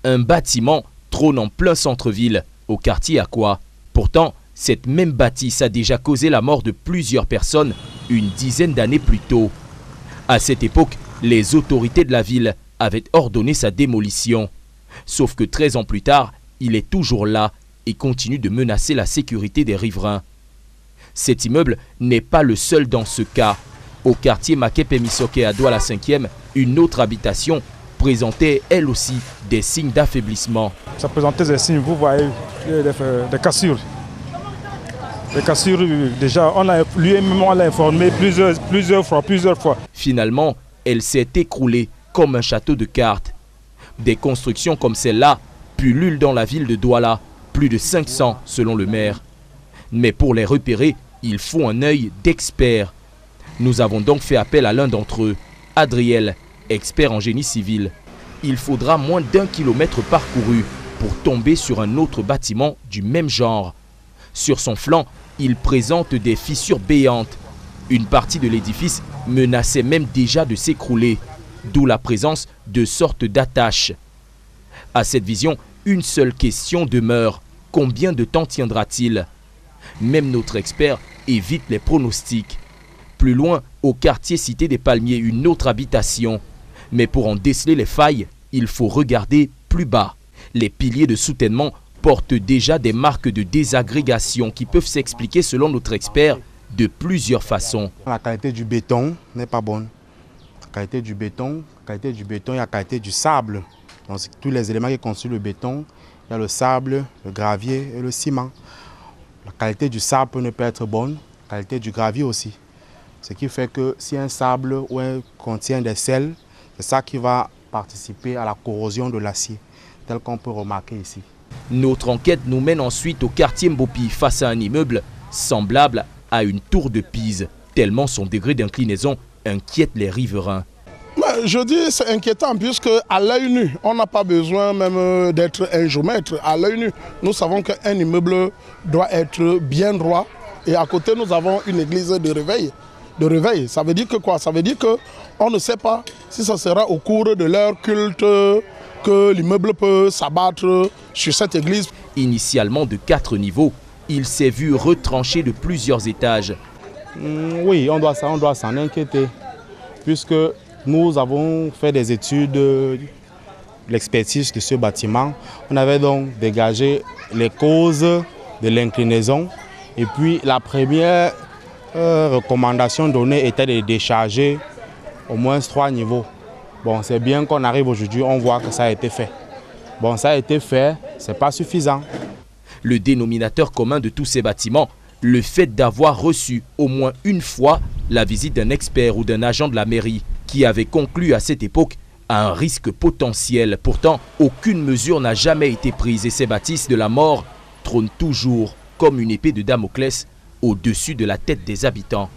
Un bâtiment trône en plein centre-ville, au quartier Aqua. Pourtant, cette même bâtisse a déjà causé la mort de plusieurs personnes une dizaine d'années plus tôt. À cette époque, les autorités de la ville avaient ordonné sa démolition. Sauf que 13 ans plus tard, il est toujours là et continue de menacer la sécurité des riverains. Cet immeuble n'est pas le seul dans ce cas. Au quartier Makepe-Misoke à Douala 5e, une autre habitation présentait elle aussi des signes d'affaiblissement. Ça présentait des signes, vous voyez, des cassures. Des cassures, déjà, lui-même on l'a informé plusieurs fois. Finalement, elle s'est écroulée comme un château de cartes. Des constructions comme celle-là pullulent dans la ville de Douala, plus de 500 selon le maire. Mais pour les repérer, il faut un œil d'expert. Nous avons donc fait appel à l'un d'entre eux, Adriel, expert en génie civil. Il faudra moins d'1 kilomètre parcouru pour tomber sur un autre bâtiment du même genre. Sur son flanc, il présente des fissures béantes. Une partie de l'édifice menaçait même déjà de s'écrouler, d'où la présence de sortes d'attaches. À cette vision, une seule question demeure. Combien de temps tiendra-t-il? Même notre expert évite les pronostics. Plus loin, au quartier Cité des Palmiers, une autre habitation. Mais pour en déceler les failles, il faut regarder plus bas. Les piliers de soutènement portent déjà des marques de désagrégation qui peuvent s'expliquer, selon notre expert, de plusieurs façons. La qualité du béton n'est pas bonne. La qualité du béton et la qualité du sable. Donc, tous les éléments qui constituent le béton, il y a le sable, le gravier et le ciment. La qualité du sable peut ne pas être bonne, la qualité du gravier aussi. Ce qui fait que si un sable contient des sels, c'est ça qui va participer à la corrosion de l'acier, tel qu'on peut remarquer ici. Notre enquête nous mène ensuite au quartier Mbopi, face à un immeuble semblable à une tour de Pise, tellement son degré d'inclinaison inquiète les riverains. Je dis c'est inquiétant puisque à l'œil nu, on n'a pas besoin même d'être un géomètre. À l'œil nu, nous savons qu'un immeuble doit être bien droit et à côté nous avons une église de réveil. Ça veut dire que quoi? Ça veut dire qu'on ne sait pas si ça sera au cours de leur culte que l'immeuble peut s'abattre sur cette église. Initialement de 4 niveaux, il s'est vu retranché de plusieurs étages. Oui, on doit s'en inquiéter, puisque nous avons fait des études, l'expertise de ce bâtiment. On avait donc dégagé les causes de l'inclinaison. Et puis la première recommandation donnée était de décharger au moins 3 niveaux. Bon, c'est bien qu'on arrive aujourd'hui, on voit que ça a été fait. Bon, ça a été fait, c'est pas suffisant. Le dénominateur commun de tous ces bâtiments, le fait d'avoir reçu au moins une fois la visite d'un expert ou d'un agent de la mairie qui avait conclu à cette époque à un risque potentiel. Pourtant, aucune mesure n'a jamais été prise et ces bâtisses de la mort trônent toujours comme une épée de Damoclès au-dessus de la tête des habitants.